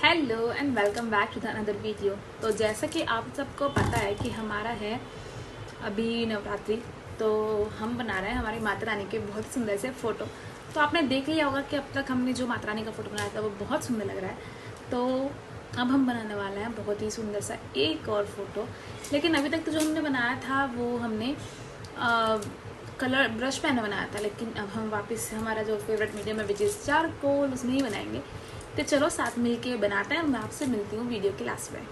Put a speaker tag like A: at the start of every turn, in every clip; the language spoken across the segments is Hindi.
A: Hello and welcome back to the another video. तो जैसा कि आप सबको पता है कि हमारा है अभी नवरात्रि, तो हम बना रहे हैं हमारी माता रानी के बहुत सुंदर से फ़ोटो। तो आपने देख लिया होगा कि अब तक हमने जो माता रानी का फ़ोटो बनाया था वो बहुत सुंदर लग रहा है। तो अब हम बनाने वाले हैं बहुत ही सुंदर सा एक और फ़ोटो। लेकिन अभी तक तो जो हमने बनाया था वो हमने कलर ब्रश पेन में बनाया था, लेकिन अब हम वापस हमारा जो फेवरेट मीडियम है विच इज़ चारकोल, उसमें ही बनाएंगे। तो चलो साथ मिलके बनाते हैं। मैं आपसे मिलती हूँ वीडियो के लास्ट में।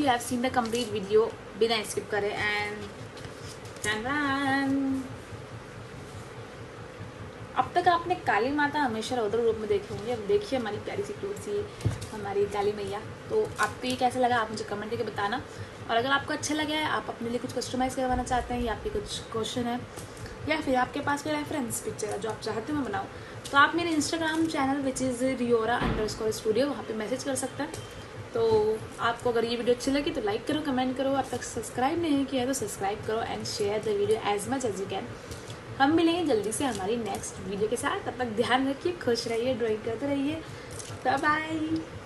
A: you have seen the complete video बिना skip करे and अब तक आपने काली माता हमेशा रौद्र रूप में देखे होंगे। अब देखिए हमारी प्यारी सी क्यूट सी हमारी काली मैया। तो आपको ये कैसा लगा आप मुझे कमेंट करके बताना। और अगर आपको अच्छा लगा है, आप अपने लिए कुछ कस्टमाइज़ करवाना चाहते हैं या आपके कुछ क्वेश्चन है या फिर आपके पास कोई रेफरेंस पिक्चर है जो आप चाहते हो मैं बनाऊँ, तो आप मेरे Instagram channel which is riora_studio वहाँ पे मैसेज कर सकते हैं। तो आपको अगर ये वीडियो अच्छी लगी तो लाइक करो, कमेंट करो। अब तक सब्सक्राइब नहीं किया है तो सब्सक्राइब करो and share the video as much as you can. हम मिलेंगे जल्दी से हमारी नेक्स्ट वीडियो के साथ। तब तक ध्यान रखिए, खुश रहिए, ड्राइंग करते रहिए। Bye bye.